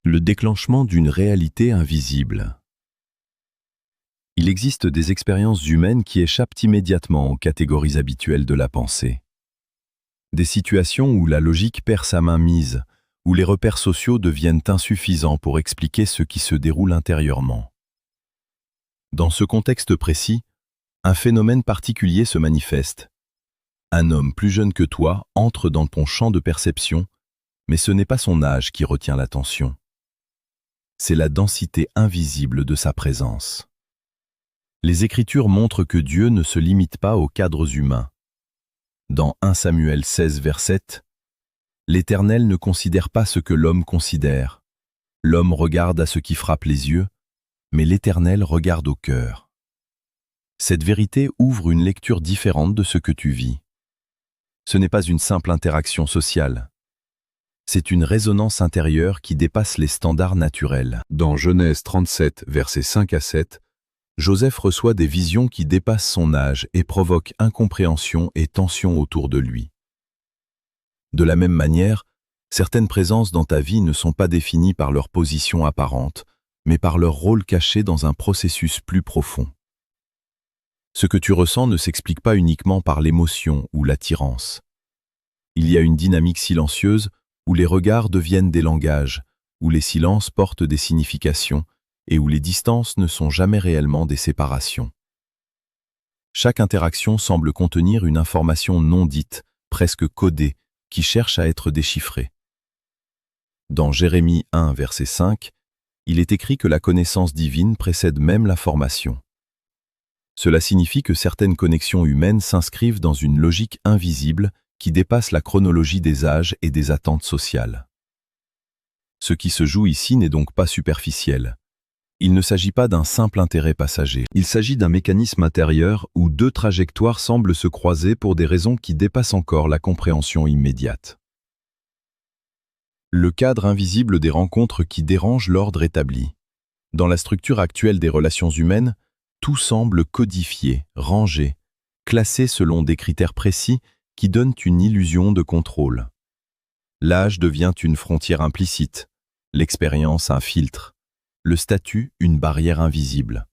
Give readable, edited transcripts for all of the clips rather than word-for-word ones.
Le déclenchement d'une réalité invisible. Il existe des expériences humaines qui échappent immédiatement aux catégories habituelles de la pensée. Des situations où la logique perd sa mainmise, où les repères sociaux deviennent insuffisants pour expliquer ce qui se déroule intérieurement. Dans ce contexte précis, un phénomène particulier se manifeste. Un homme plus jeune que toi entre dans ton champ de perception, mais ce n'est pas son âge qui retient l'attention. C'est la densité invisible de sa présence. Les Écritures montrent que Dieu ne se limite pas aux cadres humains. Dans 1 Samuel 16, verset 7, l'Éternel ne considère pas ce que l'homme considère. L'homme regarde à ce qui frappe les yeux, mais l'Éternel regarde au cœur. Cette vérité ouvre une lecture différente de ce que tu vis. Ce n'est pas une simple interaction sociale. C'est une résonance intérieure qui dépasse les standards naturels. Dans Genèse 37, versets 5 à 7, Joseph reçoit des visions qui dépassent son âge et provoquent incompréhension et tension autour de lui. De la même manière, certaines présences dans ta vie ne sont pas définies par leur position apparente, mais par leur rôle caché dans un processus plus profond. Ce que tu ressens ne s'explique pas uniquement par l'émotion ou l'attirance. Il y a une dynamique silencieuse où les regards deviennent des langages, où les silences portent des significations et où les distances ne sont jamais réellement des séparations. Chaque interaction semble contenir une information non dite, presque codée, qui cherche à être déchiffrée. Dans Jérémie 1, verset 5, il est écrit que la connaissance divine précède même la formation. Cela signifie que certaines connexions humaines s'inscrivent dans une logique invisible qui dépasse la chronologie des âges et des attentes sociales. Ce qui se joue ici n'est donc pas superficiel. Il ne s'agit pas d'un simple intérêt passager. Il s'agit d'un mécanisme intérieur où deux trajectoires semblent se croiser pour des raisons qui dépassent encore la compréhension immédiate. Le cadre invisible des rencontres qui dérange l'ordre établi. Dans la structure actuelle des relations humaines, tout semble codifié, rangé, classé selon des critères précis qui donnent une illusion de contrôle. L'âge devient une frontière implicite, l'expérience un filtre, le statut une barrière invisible.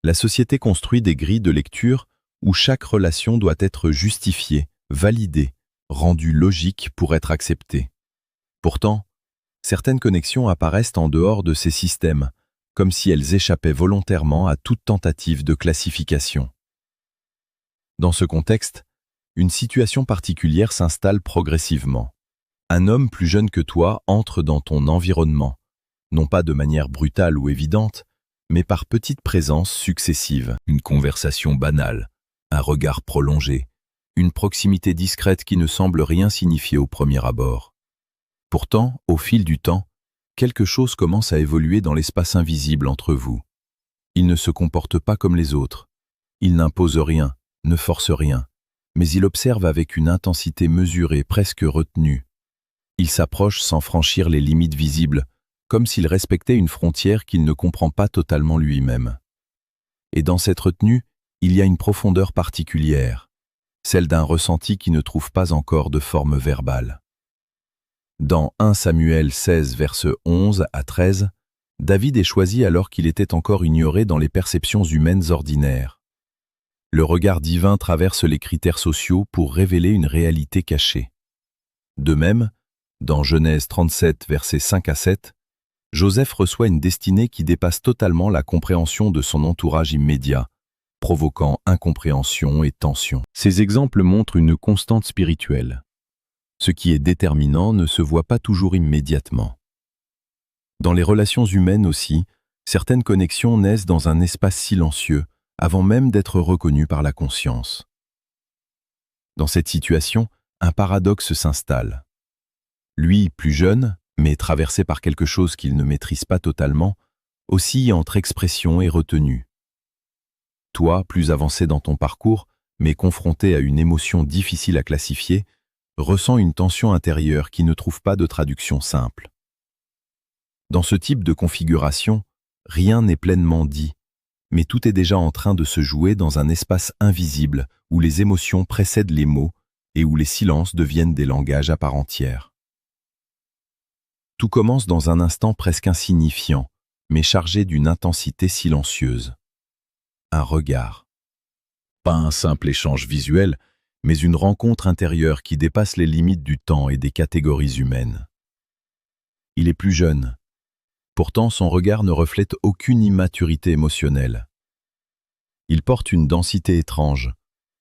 La société construit des grilles de lecture où chaque relation doit être justifiée, validée, rendue logique pour être acceptée. Pourtant, certaines connexions apparaissent en dehors de ces systèmes, comme si elles échappaient volontairement à toute tentative de classification. Dans ce contexte, une situation particulière s'installe progressivement. Un homme plus jeune que toi entre dans ton environnement, non pas de manière brutale ou évidente, mais par petites présences successives. Une conversation banale, un regard prolongé, une proximité discrète qui ne semble rien signifier au premier abord. Pourtant, au fil du temps, quelque chose commence à évoluer dans l'espace invisible entre vous. Il ne se comporte pas comme les autres. Il n'impose rien, ne force rien, mais il observe avec une intensité mesurée, presque retenue. Il s'approche sans franchir les limites visibles, comme s'il respectait une frontière qu'il ne comprend pas totalement lui-même. Et dans cette retenue, il y a une profondeur particulière, celle d'un ressenti qui ne trouve pas encore de forme verbale. Dans 1 Samuel 16, versets 11 à 13, David est choisi alors qu'il était encore ignoré dans les perceptions humaines ordinaires. Le regard divin traverse les critères sociaux pour révéler une réalité cachée. De même, dans Genèse 37, versets 5 à 7, Joseph reçoit une destinée qui dépasse totalement la compréhension de son entourage immédiat, provoquant incompréhension et tension. Ces exemples montrent une constante spirituelle. Ce qui est déterminant ne se voit pas toujours immédiatement. Dans les relations humaines aussi, certaines connexions naissent dans un espace silencieux, avant même d'être reconnues par la conscience. Dans cette situation, un paradoxe s'installe. Lui, plus jeune, mais traversé par quelque chose qu'il ne maîtrise pas totalement, oscille entre expression et retenue. Toi, plus avancé dans ton parcours, mais confronté à une émotion difficile à classifier, ressens une tension intérieure qui ne trouve pas de traduction simple. Dans ce type de configuration, rien n'est pleinement dit, mais tout est déjà en train de se jouer dans un espace invisible où les émotions précèdent les mots et où les silences deviennent des langages à part entière. Tout commence dans un instant presque insignifiant, mais chargé d'une intensité silencieuse. Un regard. Pas un simple échange visuel, mais une rencontre intérieure qui dépasse les limites du temps et des catégories humaines. Il est plus jeune. Pourtant, son regard ne reflète aucune immaturité émotionnelle. Il porte une densité étrange,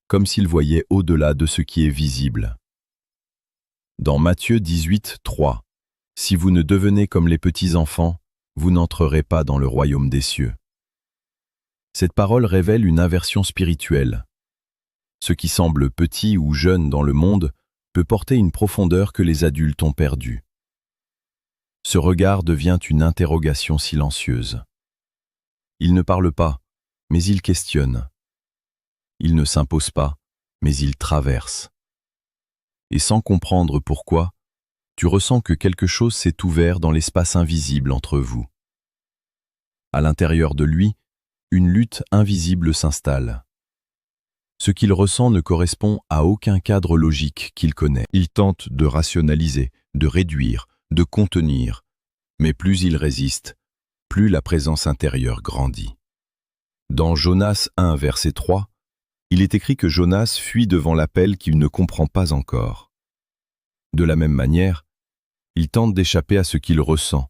comme s'il voyait au-delà de ce qui est visible. Dans Matthieu 18, 3, « Si vous ne devenez comme les petits enfants, vous n'entrerez pas dans le royaume des cieux. » Cette parole révèle une inversion spirituelle. Ce qui semble petit ou jeune dans le monde peut porter une profondeur que les adultes ont perdue. Ce regard devient une interrogation silencieuse. Il ne parle pas, mais il questionne. Il ne s'impose pas, mais il traverse. Et sans comprendre pourquoi, tu ressens que quelque chose s'est ouvert dans l'espace invisible entre vous. À l'intérieur de lui, une lutte invisible s'installe. Ce qu'il ressent ne correspond à aucun cadre logique qu'il connaît. Il tente de rationaliser, de réduire, de contenir, mais plus il résiste, plus la présence intérieure grandit. Dans Jonas 1, verset 3, il est écrit que Jonas fuit devant l'appel qu'il ne comprend pas encore. De la même manière, il tente d'échapper à ce qu'il ressent,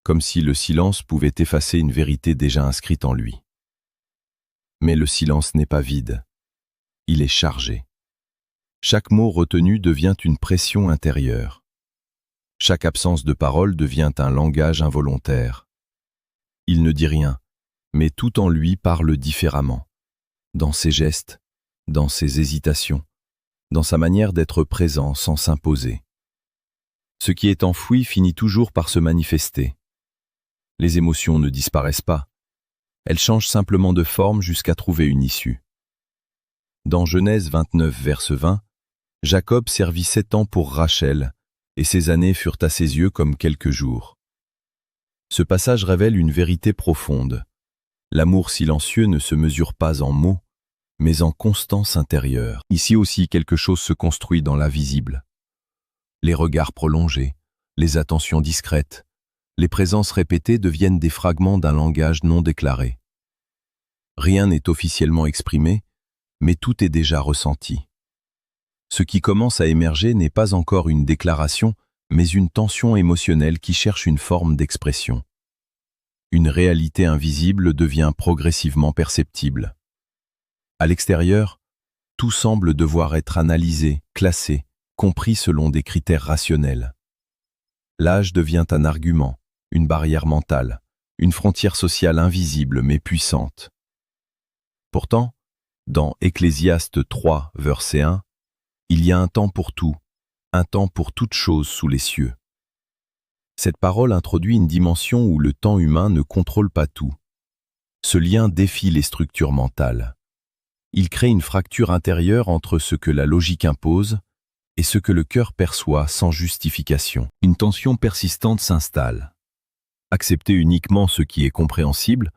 comme si le silence pouvait effacer une vérité déjà inscrite en lui. Mais le silence n'est pas vide, il est chargé. Chaque mot retenu devient une pression intérieure. Chaque absence de parole devient un langage involontaire. Il ne dit rien, mais tout en lui parle différemment, dans ses gestes, dans ses hésitations, dans sa manière d'être présent sans s'imposer. Ce qui est enfoui finit toujours par se manifester. Les émotions ne disparaissent pas, elles changent simplement de forme jusqu'à trouver une issue. Dans Genèse 29, verset 20, Jacob servit 7 ans pour Rachel, et ces années furent à ses yeux comme quelques jours. Ce passage révèle une vérité profonde. L'amour silencieux ne se mesure pas en mots, mais en constance intérieure. Ici aussi, quelque chose se construit dans l'invisible. Les regards prolongés, les attentions discrètes, les présences répétées deviennent des fragments d'un langage non déclaré. Rien n'est officiellement exprimé, mais tout est déjà ressenti. Ce qui commence à émerger n'est pas encore une déclaration, mais une tension émotionnelle qui cherche une forme d'expression. Une réalité invisible devient progressivement perceptible. À l'extérieur, tout semble devoir être analysé, classé, compris selon des critères rationnels. L'âge devient un argument, une barrière mentale, une frontière sociale invisible mais puissante. Pourtant, dans Ecclésiaste 3, verset 1, il y a un temps pour tout, un temps pour toute chose sous les cieux. Cette parole introduit une dimension où le temps humain ne contrôle pas tout. Ce lien défie les structures mentales. Il crée une fracture intérieure entre ce que la logique impose et ce que le cœur perçoit sans justification. Une tension persistante s'installe. Accepter uniquement ce qui est compréhensible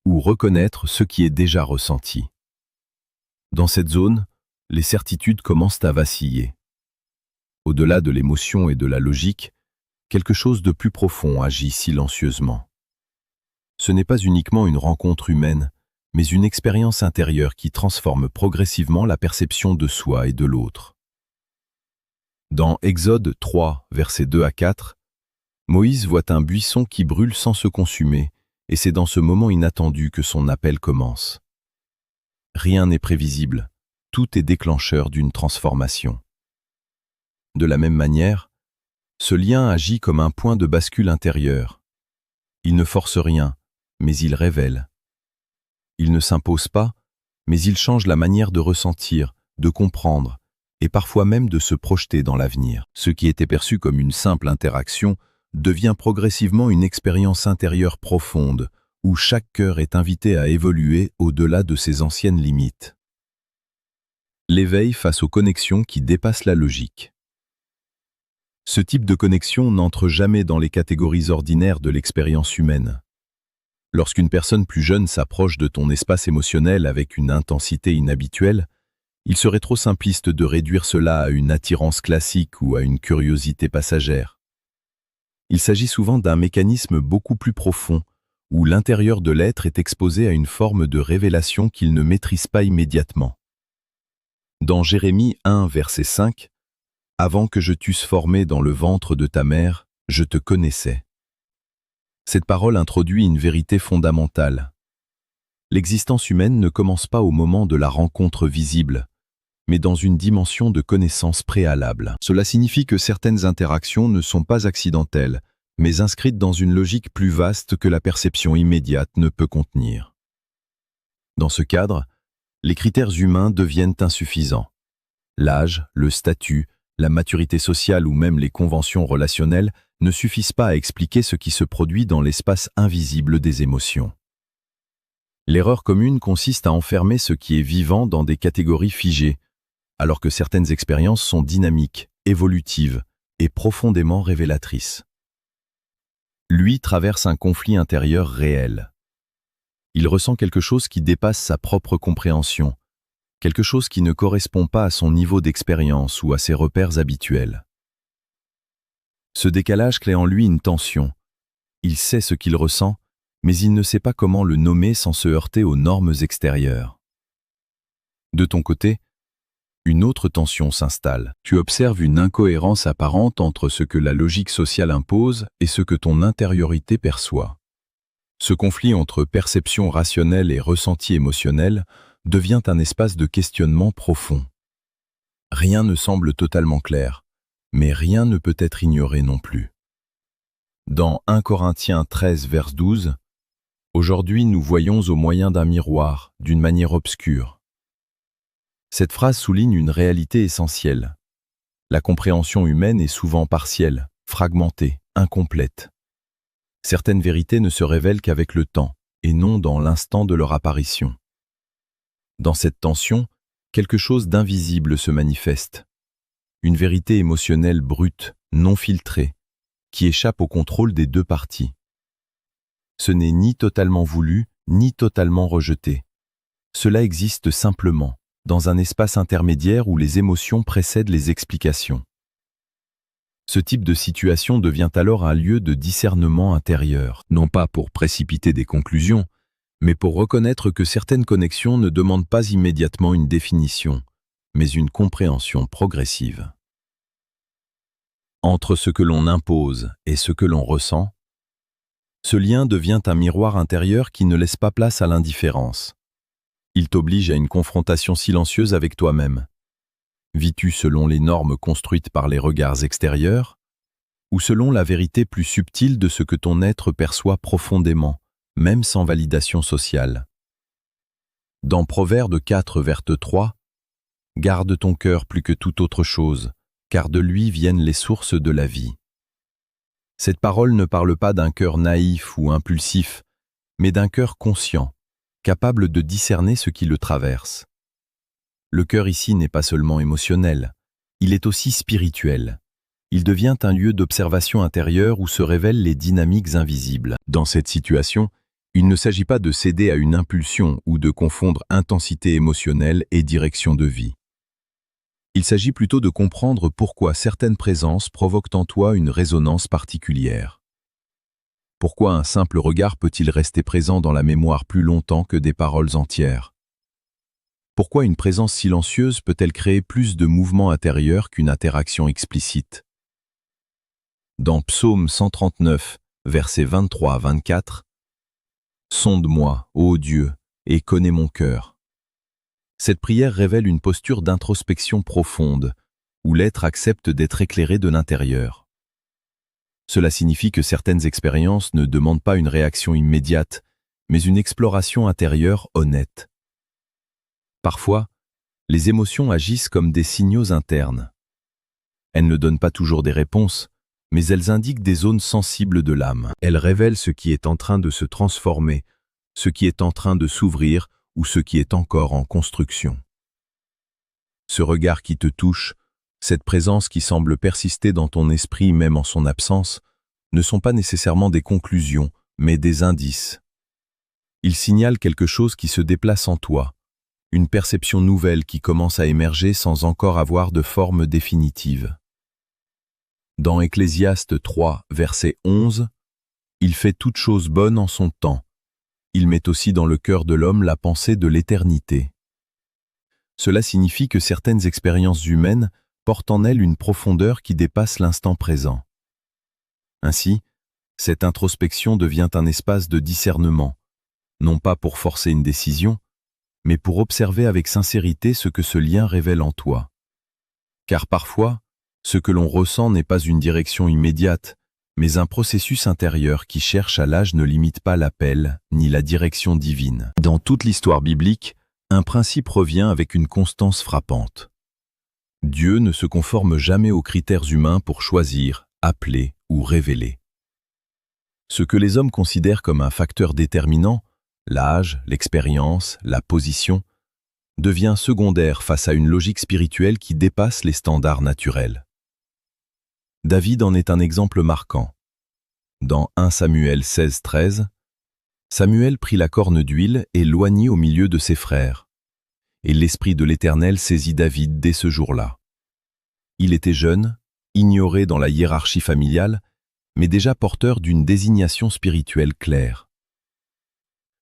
ou reconnaître ce qui est déjà ressenti. Dans cette zone, les certitudes commencent à vaciller. Au-delà de l'émotion et de la logique, quelque chose de plus profond agit silencieusement. Ce n'est pas uniquement une rencontre humaine, mais une expérience intérieure qui transforme progressivement la perception de soi et de l'autre. Dans Exode 3, versets 2 à 4, Moïse voit un buisson qui brûle sans se consumer, et c'est dans ce moment inattendu que son appel commence. Rien n'est prévisible, tout est déclencheur d'une transformation. De la même manière, ce lien agit comme un point de bascule intérieur. Il ne force rien, mais il révèle. Il ne s'impose pas, mais il change la manière de ressentir, de comprendre, et parfois même de se projeter dans l'avenir. Ce qui était perçu comme une simple interaction devient progressivement une expérience intérieure profonde, où chaque cœur est invité à évoluer au-delà de ses anciennes limites. L'éveil face aux connexions qui dépassent la logique. Ce type de connexion n'entre jamais dans les catégories ordinaires de l'expérience humaine. Lorsqu'une personne plus jeune s'approche de ton espace émotionnel avec une intensité inhabituelle, il serait trop simpliste de réduire cela à une attirance classique ou à une curiosité passagère. Il s'agit souvent d'un mécanisme beaucoup plus profond, où l'intérieur de l'être est exposé à une forme de révélation qu'il ne maîtrise pas immédiatement. Dans Jérémie 1, verset 5, « Avant que je t'eusse formé dans le ventre de ta mère, je te connaissais. » Cette parole introduit une vérité fondamentale. L'existence humaine ne commence pas au moment de la rencontre visible, mais dans une dimension de connaissance préalable. Cela signifie que certaines interactions ne sont pas accidentelles, mais inscrites dans une logique plus vaste que la perception immédiate ne peut contenir. Dans ce cadre, les critères humains deviennent insuffisants. L'âge, le statut, la maturité sociale ou même les conventions relationnelles ne suffisent pas à expliquer ce qui se produit dans l'espace invisible des émotions. L'erreur commune consiste à enfermer ce qui est vivant dans des catégories figées, alors que certaines expériences sont dynamiques, évolutives et profondément révélatrices. Lui traverse un conflit intérieur réel. Il ressent quelque chose qui dépasse sa propre compréhension, quelque chose qui ne correspond pas à son niveau d'expérience ou à ses repères habituels. Ce décalage crée en lui une tension. Il sait ce qu'il ressent, mais il ne sait pas comment le nommer sans se heurter aux normes extérieures. De ton côté, une autre tension s'installe. Tu observes une incohérence apparente entre ce que la logique sociale impose et ce que ton intériorité perçoit. Ce conflit entre perception rationnelle et ressenti émotionnel devient un espace de questionnement profond. Rien ne semble totalement clair, mais rien ne peut être ignoré non plus. Dans 1 Corinthiens 13, vers 12, « Aujourd'hui nous voyons au moyen d'un miroir, d'une manière obscure. » Cette phrase souligne une réalité essentielle. La compréhension humaine est souvent partielle, fragmentée, incomplète. Certaines vérités ne se révèlent qu'avec le temps, et non dans l'instant de leur apparition. Dans cette tension, quelque chose d'invisible se manifeste. Une vérité émotionnelle brute, non filtrée, qui échappe au contrôle des deux parties. Ce n'est ni totalement voulu, ni totalement rejeté. Cela existe simplement, dans un espace intermédiaire où les émotions précèdent les explications. Ce type de situation devient alors un lieu de discernement intérieur, non pas pour précipiter des conclusions, mais pour reconnaître que certaines connexions ne demandent pas immédiatement une définition, mais une compréhension progressive. Entre ce que l'on impose et ce que l'on ressent, ce lien devient un miroir intérieur qui ne laisse pas place à l'indifférence. Il t'oblige à une confrontation silencieuse avec toi-même. Vis-tu selon les normes construites par les regards extérieurs, ou selon la vérité plus subtile de ce que ton être perçoit profondément, même sans validation sociale? Dans Proverbe 4, verset 3, « Garde ton cœur plus que toute autre chose, car de lui viennent les sources de la vie. » Cette parole ne parle pas d'un cœur naïf ou impulsif, mais d'un cœur conscient, capable de discerner ce qui le traverse. Le cœur ici n'est pas seulement émotionnel, il est aussi spirituel. Il devient un lieu d'observation intérieure où se révèlent les dynamiques invisibles. Dans cette situation, il ne s'agit pas de céder à une impulsion ou de confondre intensité émotionnelle et direction de vie. Il s'agit plutôt de comprendre pourquoi certaines présences provoquent en toi une résonance particulière. Pourquoi un simple regard peut-il rester présent dans la mémoire plus longtemps que des paroles entières? Pourquoi une présence silencieuse peut-elle créer plus de mouvement intérieur qu'une interaction explicite? Dans Psaume 139, versets 23 à 24, « Sonde-moi, ô Dieu, et connais mon cœur. » Cette prière révèle une posture d'introspection profonde, où l'être accepte d'être éclairé de l'intérieur. Cela signifie que certaines expériences ne demandent pas une réaction immédiate, mais une exploration intérieure honnête. Parfois, les émotions agissent comme des signaux internes. Elles ne donnent pas toujours des réponses, mais elles indiquent des zones sensibles de l'âme. Elles révèlent ce qui est en train de se transformer, ce qui est en train de s'ouvrir ou ce qui est encore en construction. Ce regard qui te touche, cette présence qui semble persister dans ton esprit même en son absence, ne sont pas nécessairement des conclusions, mais des indices. Ils signalent quelque chose qui se déplace en toi, une perception nouvelle qui commence à émerger sans encore avoir de forme définitive. Dans Ecclésiaste 3, verset 11, « Il fait toute chose bonne en son temps. Il met aussi dans le cœur de l'homme la pensée de l'éternité. » Cela signifie que certaines expériences humaines portent en elles une profondeur qui dépasse l'instant présent. Ainsi, cette introspection devient un espace de discernement, non pas pour forcer une décision, mais pour observer avec sincérité ce que ce lien révèle en toi. Car parfois, ce que l'on ressent n'est pas une direction immédiate, mais un processus intérieur qui cherche à l'âge ne limite pas l'appel ni la direction divine. Dans toute l'histoire biblique, un principe revient avec une constance frappante. Dieu ne se conforme jamais aux critères humains pour choisir, appeler ou révéler. Ce que les hommes considèrent comme un facteur déterminant, l'âge, l'expérience, la position, devient secondaire face à une logique spirituelle qui dépasse les standards naturels. David en est un exemple marquant. Dans 1 Samuel 16-13, Samuel prit la corne d'huile et l'oignit au milieu de ses frères. Et l'Esprit de l'Éternel saisit David dès ce jour-là. Il était jeune, ignoré dans la hiérarchie familiale, mais déjà porteur d'une désignation spirituelle claire.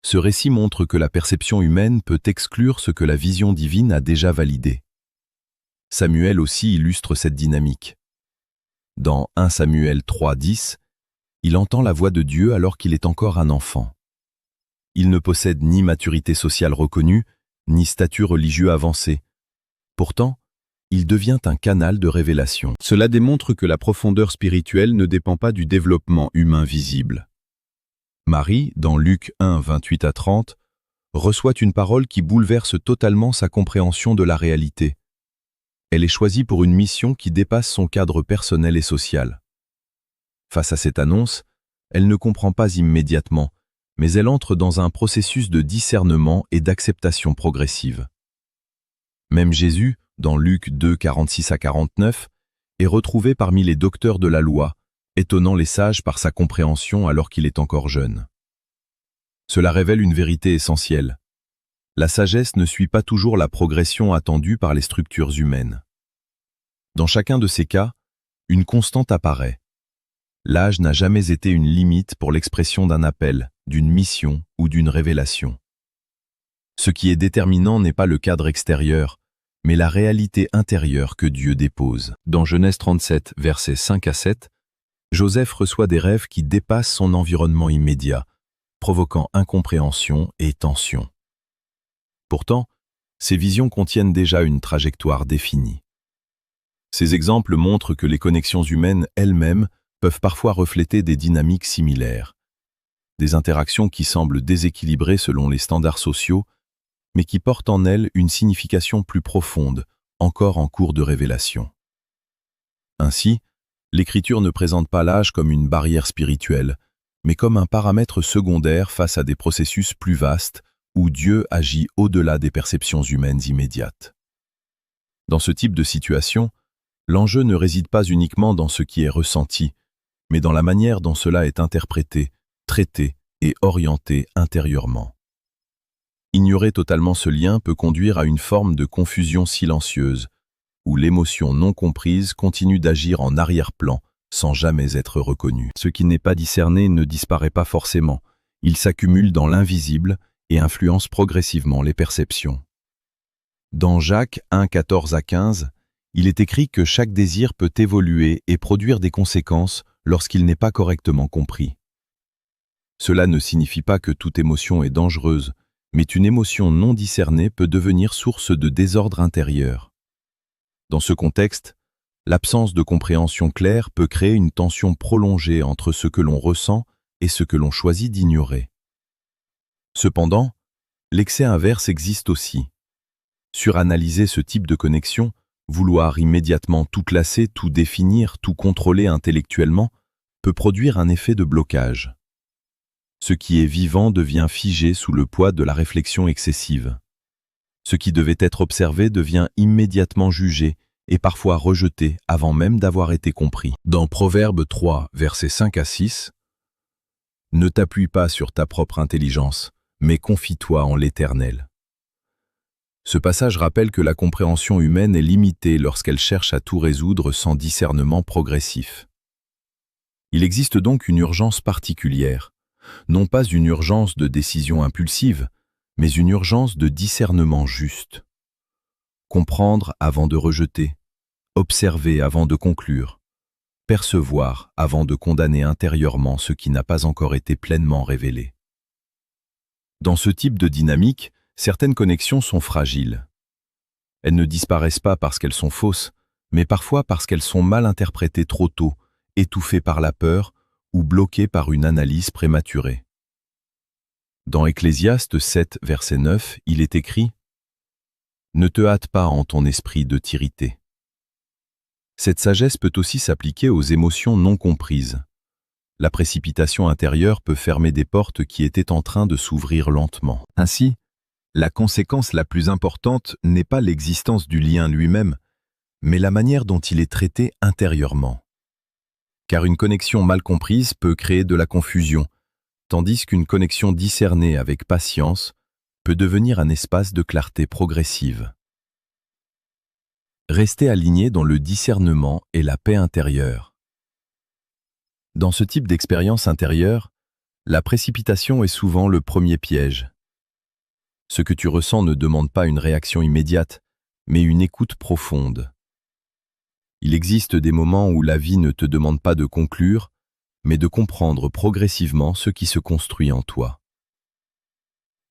Ce récit montre que la perception humaine peut exclure ce que la vision divine a déjà validé. Samuel aussi illustre cette dynamique. Dans 1 Samuel 3-10, il entend la voix de Dieu alors qu'il est encore un enfant. Il ne possède ni maturité sociale reconnue, ni statut religieux avancé. Pourtant, il devient un canal de révélation. Cela démontre que la profondeur spirituelle ne dépend pas du développement humain visible. Marie, dans Luc 1, 28-30, reçoit une parole qui bouleverse totalement sa compréhension de la réalité. Elle est choisie pour une mission qui dépasse son cadre personnel et social. Face à cette annonce, elle ne comprend pas immédiatement, mais elle entre dans un processus de discernement et d'acceptation progressive. Même Jésus, dans Luc 2, 46-49, est retrouvé parmi les docteurs de la loi, étonnant les sages par sa compréhension alors qu'il est encore jeune. Cela révèle une vérité essentielle. La sagesse ne suit pas toujours la progression attendue par les structures humaines. Dans chacun de ces cas, une constante apparaît. L'âge n'a jamais été une limite pour l'expression d'un appel, d'une mission ou d'une révélation. Ce qui est déterminant n'est pas le cadre extérieur, mais la réalité intérieure que Dieu dépose. Dans Genèse 37, versets 5-7, Joseph reçoit des rêves qui dépassent son environnement immédiat, provoquant incompréhension et tension. Pourtant, ces visions contiennent déjà une trajectoire définie. Ces exemples montrent que les connexions humaines elles-mêmes peuvent parfois refléter des dynamiques similaires. Des interactions qui semblent déséquilibrées selon les standards sociaux, mais qui portent en elles une signification plus profonde, encore en cours de révélation. Ainsi, l'Écriture ne présente pas l'âge comme une barrière spirituelle, mais comme un paramètre secondaire face à des processus plus vastes où Dieu agit au-delà des perceptions humaines immédiates. Dans ce type de situation, l'enjeu ne réside pas uniquement dans ce qui est ressenti, mais dans la manière dont cela est interprété, traité et orienté intérieurement. Ignorer totalement ce lien peut conduire à une forme de confusion silencieuse, où l'émotion non comprise continue d'agir en arrière-plan sans jamais être reconnue. Ce qui n'est pas discerné ne disparaît pas forcément, il s'accumule dans l'invisible et influence progressivement les perceptions. Dans Jacques 1, 14-15, il est écrit que chaque désir peut évoluer et produire des conséquences lorsqu'il n'est pas correctement compris. Cela ne signifie pas que toute émotion est dangereuse, mais une émotion non discernée peut devenir source de désordre intérieur. Dans ce contexte, l'absence de compréhension claire peut créer une tension prolongée entre ce que l'on ressent et ce que l'on choisit d'ignorer. Cependant, l'excès inverse existe aussi. Suranalyser ce type de connexion, vouloir immédiatement tout classer, tout définir, tout contrôler intellectuellement, peut produire un effet de blocage. Ce qui est vivant devient figé sous le poids de la réflexion excessive. Ce qui devait être observé devient immédiatement jugé et parfois rejeté avant même d'avoir été compris. Dans Proverbe 3, versets 5-6, « Ne t'appuie pas sur ta propre intelligence, mais confie-toi en l'Éternel. Ce passage rappelle que la compréhension humaine est limitée lorsqu'elle cherche à tout résoudre sans discernement progressif. Il existe donc une urgence particulière, non pas une urgence de décision impulsive, mais une urgence de discernement juste. Comprendre avant de rejeter, observer avant de conclure, percevoir avant de condamner intérieurement ce qui n'a pas encore été pleinement révélé. Dans ce type de dynamique, certaines connexions sont fragiles. Elles ne disparaissent pas parce qu'elles sont fausses, mais parfois parce qu'elles sont mal interprétées trop tôt, étouffées par la peur ou bloquées par une analyse prématurée. Dans Ecclésiaste 7, verset 9, il est écrit « Ne te hâte pas en ton esprit de t'irriter ». Cette sagesse peut aussi s'appliquer aux émotions non comprises. La précipitation intérieure peut fermer des portes qui étaient en train de s'ouvrir lentement. Ainsi, la conséquence la plus importante n'est pas l'existence du lien lui-même, mais la manière dont il est traité intérieurement. Car une connexion mal comprise peut créer de la confusion, tandis qu'une connexion discernée avec patience peut devenir un espace de clarté progressive. Rester aligné dans le discernement et la paix intérieure. Dans ce type d'expérience intérieure, la précipitation est souvent le premier piège. Ce que tu ressens ne demande pas une réaction immédiate, mais une écoute profonde. Il existe des moments où la vie ne te demande pas de conclure, mais de comprendre progressivement ce qui se construit en toi.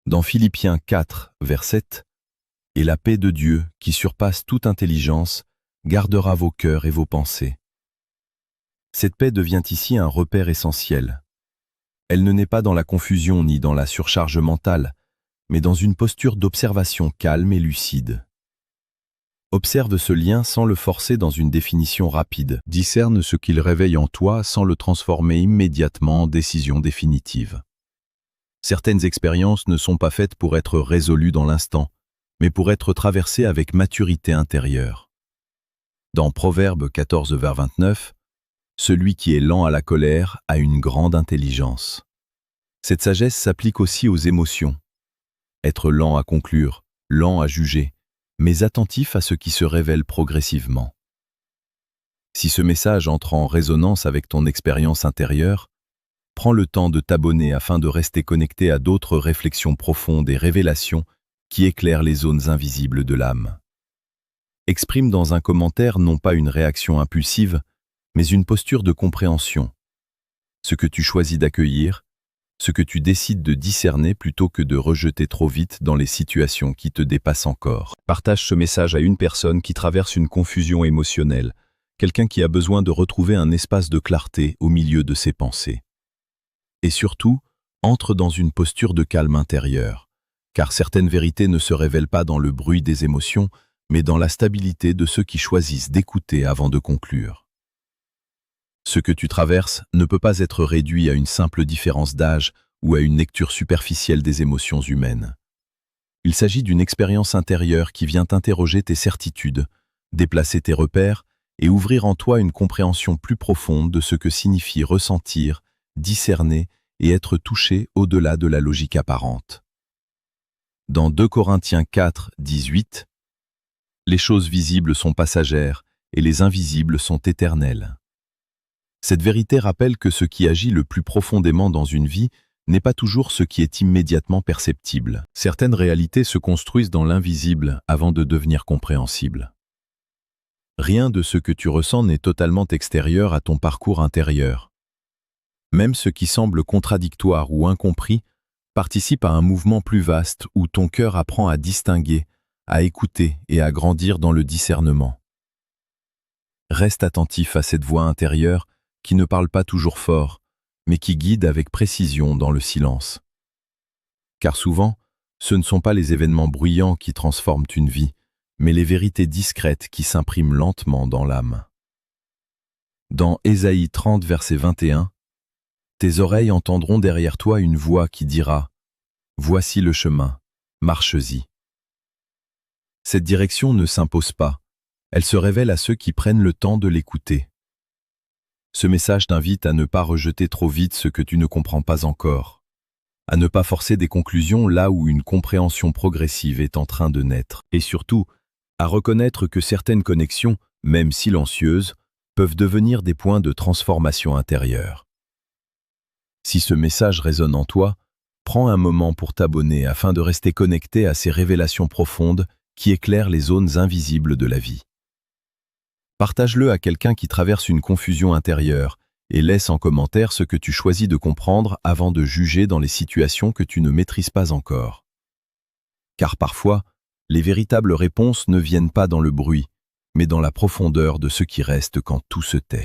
Dans Philippiens 4, verset 7, « Et la paix de Dieu, qui surpasse toute intelligence, gardera vos cœurs et vos pensées. » Cette paix devient ici un repère essentiel. Elle ne naît pas dans la confusion ni dans la surcharge mentale, mais dans une posture d'observation calme et lucide. Observe ce lien sans le forcer dans une définition rapide. Discerne ce qu'il réveille en toi sans le transformer immédiatement en décision définitive. Certaines expériences ne sont pas faites pour être résolues dans l'instant, mais pour être traversées avec maturité intérieure. Dans Proverbe 14, vers 29, « Celui qui est lent à la colère a une grande intelligence. » Cette sagesse s'applique aussi aux émotions. Être lent à conclure, lent à juger, mais attentif à ce qui se révèle progressivement. Si ce message entre en résonance avec ton expérience intérieure, prends le temps de t'abonner afin de rester connecté à d'autres réflexions profondes et révélations qui éclairent les zones invisibles de l'âme. Exprime dans un commentaire non pas une réaction impulsive, mais une posture de compréhension. Ce que tu choisis d'accueillir, ce que tu décides de discerner plutôt que de rejeter trop vite dans les situations qui te dépassent encore. Partage ce message à une personne qui traverse une confusion émotionnelle, quelqu'un qui a besoin de retrouver un espace de clarté au milieu de ses pensées. Et surtout, entre dans une posture de calme intérieur, car certaines vérités ne se révèlent pas dans le bruit des émotions, mais dans la stabilité de ceux qui choisissent d'écouter avant de conclure. Ce que tu traverses ne peut pas être réduit à une simple différence d'âge ou à une lecture superficielle des émotions humaines. Il s'agit d'une expérience intérieure qui vient interroger tes certitudes, déplacer tes repères et ouvrir en toi une compréhension plus profonde de ce que signifie ressentir, discerner et être touché au-delà de la logique apparente. Dans 2 Corinthiens 4, 18, « Les choses visibles sont passagères et les invisibles sont éternelles. » Cette vérité rappelle que ce qui agit le plus profondément dans une vie n'est pas toujours ce qui est immédiatement perceptible. Certaines réalités se construisent dans l'invisible avant de devenir compréhensibles. Rien de ce que tu ressens n'est totalement extérieur à ton parcours intérieur. Même ce qui semble contradictoire ou incompris participe à un mouvement plus vaste où ton cœur apprend à distinguer, à écouter et à grandir dans le discernement. Reste attentif à cette voix intérieure qui ne parle pas toujours fort, mais qui guide avec précision dans le silence. Car souvent, ce ne sont pas les événements bruyants qui transforment une vie, mais les vérités discrètes qui s'impriment lentement dans l'âme. Dans Ésaïe 30, verset 21, « Tes oreilles entendront derrière toi une voix qui dira « Voici le chemin, marche-y ». Cette direction ne s'impose pas, elle se révèle à ceux qui prennent le temps de l'écouter. Ce message t'invite à ne pas rejeter trop vite ce que tu ne comprends pas encore. à ne pas forcer des conclusions là où une compréhension progressive est en train de naître, et surtout, à reconnaître que certaines connexions, même silencieuses, peuvent devenir des points de transformation intérieure. Si ce message résonne en toi, prends un moment pour t'abonner afin de rester connecté à ces révélations profondes qui éclairent les zones invisibles de la vie. Partage-le à quelqu'un qui traverse une confusion intérieure et laisse en commentaire ce que tu choisis de comprendre avant de juger dans les situations que tu ne maîtrises pas encore. Car parfois, les véritables réponses ne viennent pas dans le bruit, mais dans la profondeur de ce qui reste quand tout se tait.